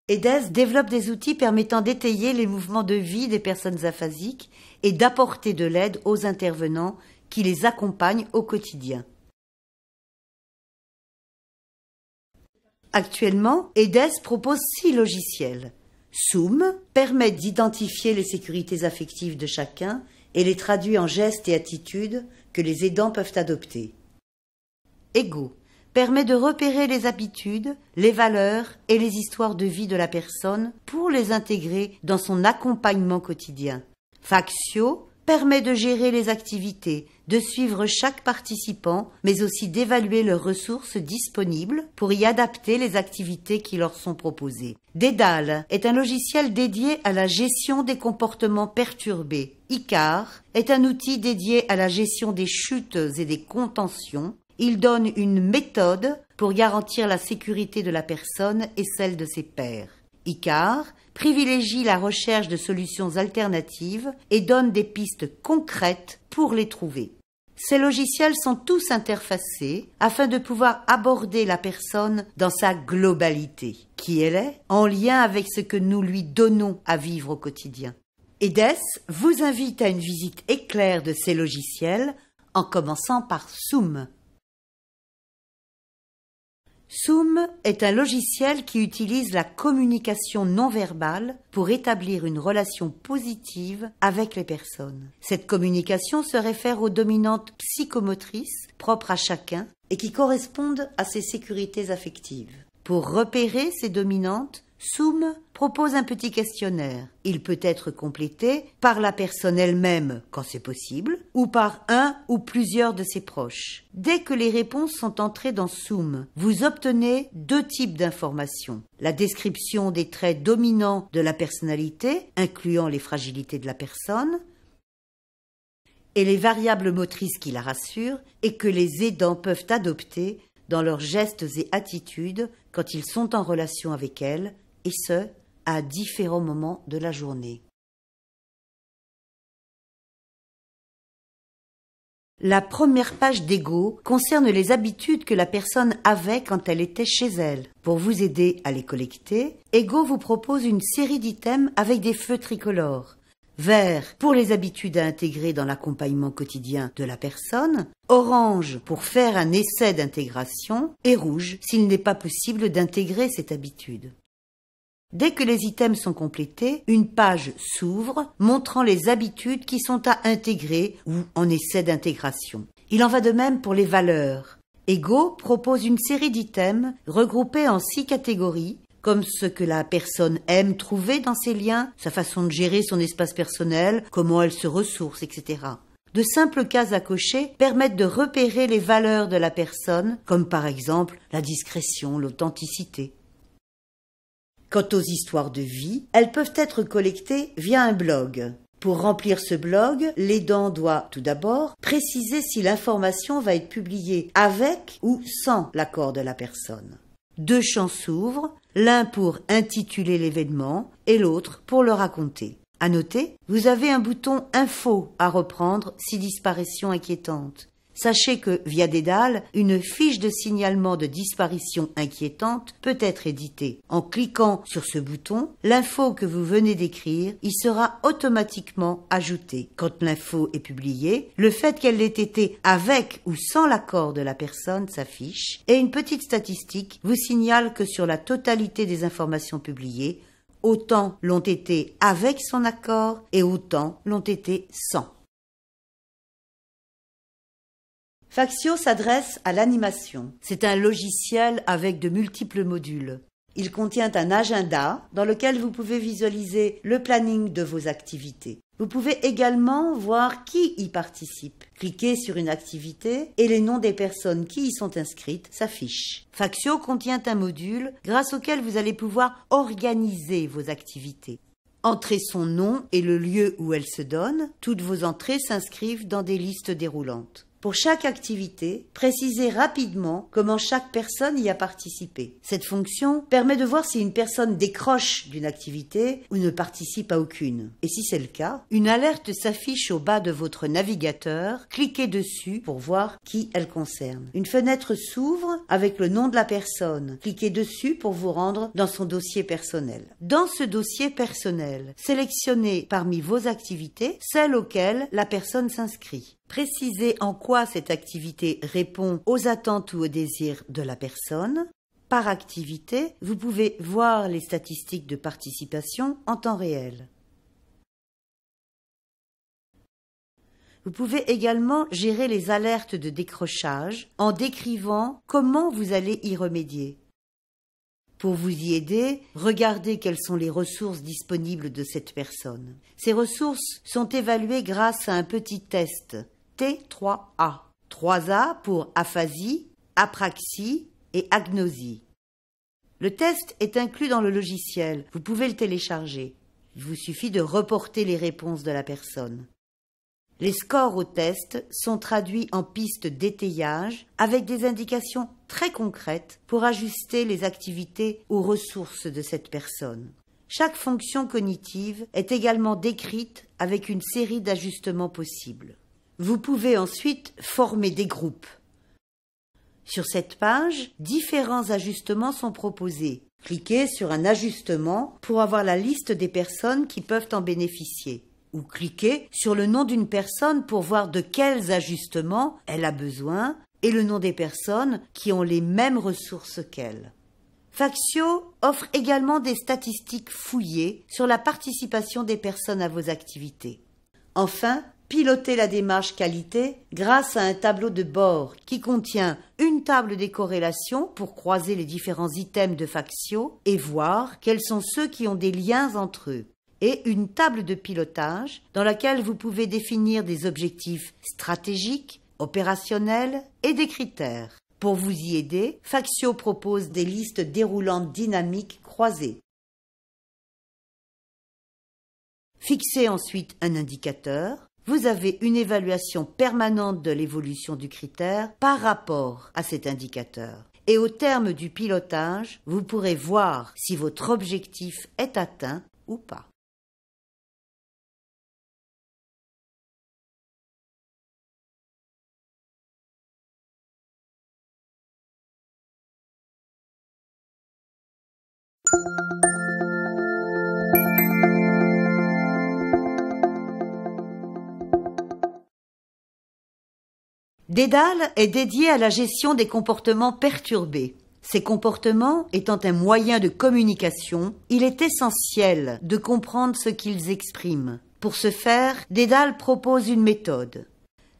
EDES développe des outils permettant d'étayer les mouvements de vie des personnes aphasiques et d'apporter de l'aide aux intervenants qui les accompagnent au quotidien. Actuellement, EDES propose 6 logiciels. Zoom permet d'identifier les sécurités affectives de chacun et les traduit en gestes et attitudes que les aidants peuvent adopter. Ego permet de repérer les habitudes, les valeurs et les histoires de vie de la personne pour les intégrer dans son accompagnement quotidien. Factio permet de gérer les activités, de suivre chaque participant, mais aussi d'évaluer leurs ressources disponibles pour y adapter les activités qui leur sont proposées. Dédale est un logiciel dédié à la gestion des comportements perturbés. Icar est un outil dédié à la gestion des chutes et des contentions. Il donne une méthode pour garantir la sécurité de la personne et celle de ses pairs. Icar privilégie la recherche de solutions alternatives et donne des pistes concrètes pour les trouver. Ces logiciels sont tous interfacés afin de pouvoir aborder la personne dans sa globalité, qui elle est, en lien avec ce que nous lui donnons à vivre au quotidien. EDES vous invite à une visite éclair de ces logiciels en commençant par Zoom. Zoom est un logiciel qui utilise la communication non verbale pour établir une relation positive avec les personnes. Cette communication se réfère aux dominantes psychomotrices propres à chacun et qui correspondent à ses sécurités affectives. Pour repérer ces dominantes, Zoom propose un petit questionnaire. Il peut être complété par la personne elle-même, quand c'est possible, ou par un ou plusieurs de ses proches. Dès que les réponses sont entrées dans Zoom, vous obtenez 2 types d'informations. La description des traits dominants de la personnalité, incluant les fragilités de la personne, et les variables motrices qui la rassurent et que les aidants peuvent adopter dans leurs gestes et attitudes quand ils sont en relation avec elle, et ce, à différents moments de la journée. La première page d'Ego concerne les habitudes que la personne avait quand elle était chez elle. Pour vous aider à les collecter, Ego vous propose une série d'items avec des feux tricolores. Vert pour les habitudes à intégrer dans l'accompagnement quotidien de la personne, orange pour faire un essai d'intégration et rouge s'il n'est pas possible d'intégrer cette habitude. Dès que les items sont complétés, une page s'ouvre montrant les habitudes qui sont à intégrer ou en essai d'intégration. Il en va de même pour les valeurs. Ego propose une série d'items regroupés en 6 catégories, comme ce que la personne aime trouver dans ses liens, sa façon de gérer son espace personnel, comment elle se ressource, etc. De simples cases à cocher permettent de repérer les valeurs de la personne, comme par exemple la discrétion, l'authenticité. Quant aux histoires de vie, elles peuvent être collectées via un blog. Pour remplir ce blog, l'aidant doit tout d'abord préciser si l'information va être publiée avec ou sans l'accord de la personne. 2 champs s'ouvrent, l'un pour intituler l'événement et l'autre pour le raconter. À noter, vous avez un bouton Info à reprendre si disparition inquiétante. Sachez que, via Dédale, une fiche de signalement de disparition inquiétante peut être éditée. En cliquant sur ce bouton, l'info que vous venez d'écrire y sera automatiquement ajoutée. Quand l'info est publiée, le fait qu'elle ait été avec ou sans l'accord de la personne s'affiche et une petite statistique vous signale que sur la totalité des informations publiées, autant l'ont été avec son accord et autant l'ont été sans. Factio s'adresse à l'animation. C'est un logiciel avec de multiples modules. Il contient un agenda dans lequel vous pouvez visualiser le planning de vos activités. Vous pouvez également voir qui y participe. Cliquez sur une activité et les noms des personnes qui y sont inscrites s'affichent. Factio contient un module grâce auquel vous allez pouvoir organiser vos activités. Entrez son nom et le lieu où elle se donne. Toutes vos entrées s'inscrivent dans des listes déroulantes. Pour chaque activité, précisez rapidement comment chaque personne y a participé. Cette fonction permet de voir si une personne décroche d'une activité ou ne participe à aucune. Et si c'est le cas, une alerte s'affiche au bas de votre navigateur. Cliquez dessus pour voir qui elle concerne. Une fenêtre s'ouvre avec le nom de la personne. Cliquez dessus pour vous rendre dans son dossier personnel. Dans ce dossier personnel, sélectionnez parmi vos activités celles auxquelles la personne s'inscrit. Précisez en quoi cette activité répond aux attentes ou aux désirs de la personne. Par activité, vous pouvez voir les statistiques de participation en temps réel. Vous pouvez également gérer les alertes de décrochage en décrivant comment vous allez y remédier. Pour vous y aider, regardez quelles sont les ressources disponibles de cette personne. Ces ressources sont évaluées grâce à un petit test T3A. 3A pour aphasie, apraxie et agnosie. Le test est inclus dans le logiciel. Vous pouvez le télécharger. Il vous suffit de reporter les réponses de la personne. Les scores au test sont traduits en pistes d'étayage avec des indications très concrètes pour ajuster les activités aux ressources de cette personne. Chaque fonction cognitive est également décrite avec une série d'ajustements possibles. Vous pouvez ensuite former des groupes. Sur cette page, différents ajustements sont proposés. Cliquez sur un ajustement pour avoir la liste des personnes qui peuvent en bénéficier. Ou cliquez sur le nom d'une personne pour voir de quels ajustements elle a besoin et le nom des personnes qui ont les mêmes ressources qu'elle. Factio offre également des statistiques fouillées sur la participation des personnes à vos activités. Enfin, pilotez la démarche qualité grâce à un tableau de bord qui contient une table des corrélations pour croiser les différents items de Factio et voir quels sont ceux qui ont des liens entre eux, et une table de pilotage dans laquelle vous pouvez définir des objectifs stratégiques, opérationnels et des critères. Pour vous y aider, Factio propose des listes déroulantes dynamiques croisées. Fixez ensuite un indicateur. Vous avez une évaluation permanente de l'évolution du critère par rapport à cet indicateur. Et au terme du pilotage, vous pourrez voir si votre objectif est atteint ou pas. Dédale est dédié à la gestion des comportements perturbés. Ces comportements étant un moyen de communication, il est essentiel de comprendre ce qu'ils expriment. Pour ce faire, Dédale propose une méthode.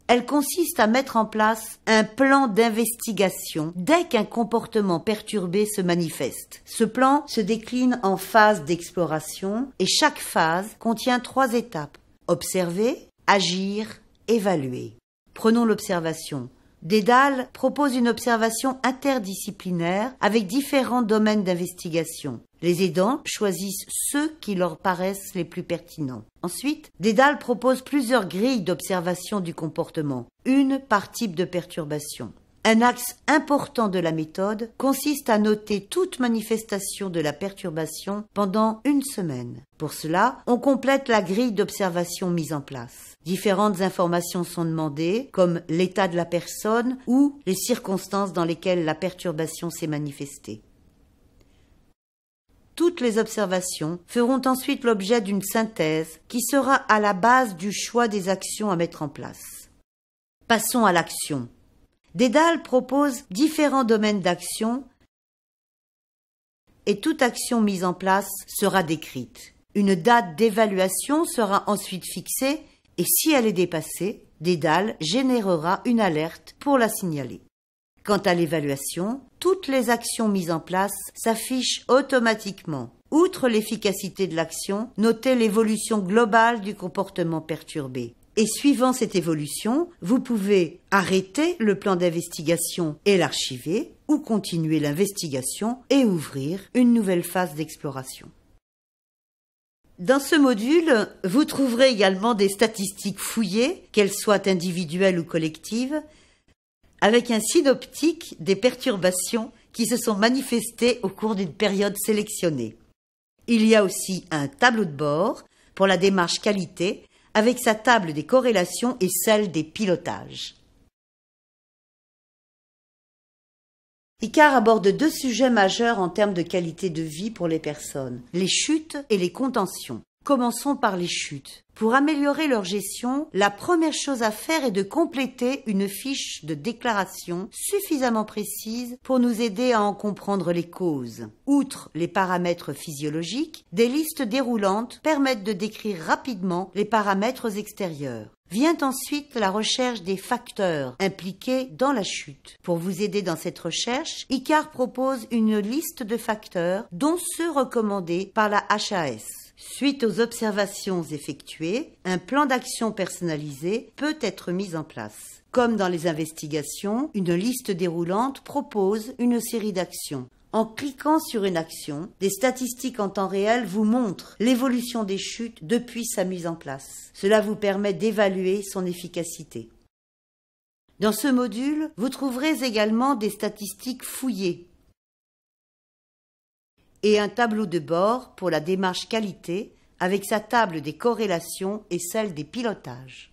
Elle consiste à mettre en place un plan d'investigation dès qu'un comportement perturbé se manifeste. Ce plan se décline en phases d'exploration et chaque phase contient 3 étapes. Observer, agir, évaluer. Prenons l'observation. Dédale propose une observation interdisciplinaire avec différents domaines d'investigation. Les aidants choisissent ceux qui leur paraissent les plus pertinents. Ensuite, Dédale propose plusieurs grilles d'observation du comportement, une par type de perturbation. Un axe important de la méthode consiste à noter toute manifestation de la perturbation pendant 1 semaine. Pour cela, on complète la grille d'observation mise en place. Différentes informations sont demandées, comme l'état de la personne ou les circonstances dans lesquelles la perturbation s'est manifestée. Toutes les observations feront ensuite l'objet d'une synthèse qui sera à la base du choix des actions à mettre en place. Passons à l'action. Dédale propose différents domaines d'action et toute action mise en place sera décrite. Une date d'évaluation sera ensuite fixée et si elle est dépassée, Dédale générera une alerte pour la signaler. Quant à l'évaluation, toutes les actions mises en place s'affichent automatiquement. Outre l'efficacité de l'action, notez l'évolution globale du comportement perturbé. Et suivant cette évolution, vous pouvez arrêter le plan d'investigation et l'archiver, ou continuer l'investigation et ouvrir une nouvelle phase d'exploration. Dans ce module, vous trouverez également des statistiques fouillées, qu'elles soient individuelles ou collectives, avec un synoptique des perturbations qui se sont manifestées au cours d'une période sélectionnée. Il y a aussi un tableau de bord pour la démarche qualité, avec sa table des corrélations et celle des pilotages. ICAR aborde deux sujets majeurs en termes de qualité de vie pour les personnes, les chutes et les contentions. Commençons par les chutes. Pour améliorer leur gestion, la première chose à faire est de compléter une fiche de déclaration suffisamment précise pour nous aider à en comprendre les causes. Outre les paramètres physiologiques, des listes déroulantes permettent de décrire rapidement les paramètres extérieurs. Vient ensuite la recherche des facteurs impliqués dans la chute. Pour vous aider dans cette recherche, ICAR propose une liste de facteurs, dont ceux recommandés par la HAS. Suite aux observations effectuées, un plan d'action personnalisé peut être mis en place. Comme dans les investigations, une liste déroulante propose une série d'actions. En cliquant sur une action, des statistiques en temps réel vous montrent l'évolution des chutes depuis sa mise en place. Cela vous permet d'évaluer son efficacité. Dans ce module, vous trouverez également des statistiques fouillées et un tableau de bord pour la démarche qualité avec sa table des corrélations et celle des pilotages.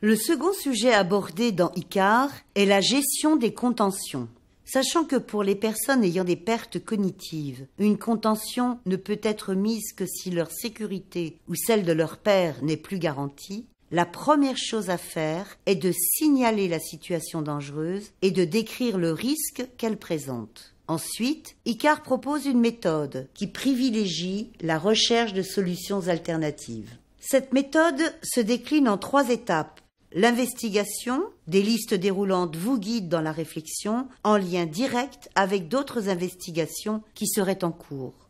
Le second sujet abordé dans ICAR est la gestion des contentions. Sachant que pour les personnes ayant des pertes cognitives, une contention ne peut être mise que si leur sécurité ou celle de leur père n'est plus garantie, la première chose à faire est de signaler la situation dangereuse et de décrire le risque qu'elle présente. Ensuite, ICAR propose une méthode qui privilégie la recherche de solutions alternatives. Cette méthode se décline en 3 étapes. L'investigation, des listes déroulantes vous guident dans la réflexion en lien direct avec d'autres investigations qui seraient en cours.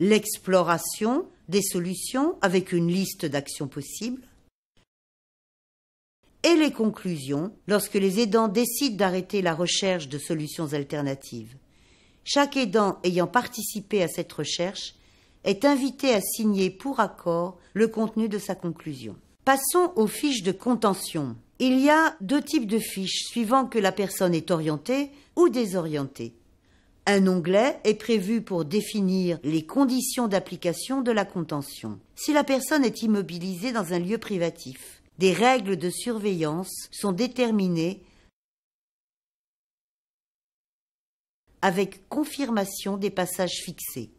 L'exploration des solutions avec une liste d'actions possibles. Et les conclusions lorsque les aidants décident d'arrêter la recherche de solutions alternatives. Chaque aidant ayant participé à cette recherche est invité à signer pour accord le contenu de sa conclusion. Passons aux fiches de contention. Il y a 2 types de fiches suivant que la personne est orientée ou désorientée. Un onglet est prévu pour définir les conditions d'application de la contention. Si la personne est immobilisée dans un lieu privatif, des règles de surveillance sont déterminées avec confirmation des passages fixés.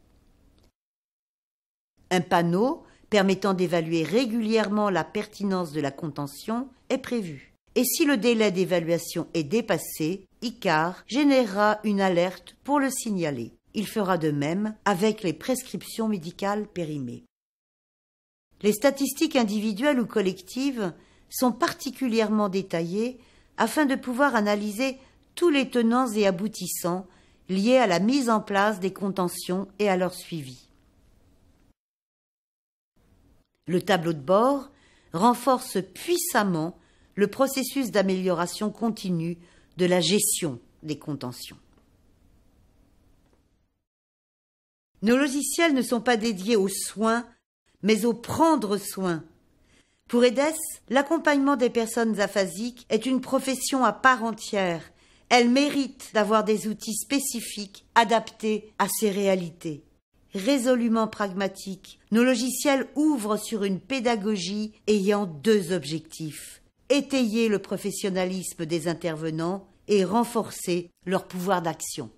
Un panneau permettant d'évaluer régulièrement la pertinence de la contention est prévu. Et si le délai d'évaluation est dépassé, ICAR générera une alerte pour le signaler. Il fera de même avec les prescriptions médicales périmées. Les statistiques individuelles ou collectives sont particulièrement détaillées afin de pouvoir analyser tous les tenants et aboutissants liés à la mise en place des contentions et à leur suivi. Le tableau de bord renforce puissamment le processus d'amélioration continue de la gestion des contentions. Nos logiciels ne sont pas dédiés aux soins, mais au prendre soin. Pour EDES, l'accompagnement des personnes aphasiques est une profession à part entière. Elle mérite d'avoir des outils spécifiques adaptés à ces réalités. Résolument pragmatiques, nos logiciels ouvrent sur une pédagogie ayant 2 objectifs: étayer le professionnalisme des intervenants et renforcer leur pouvoir d'action.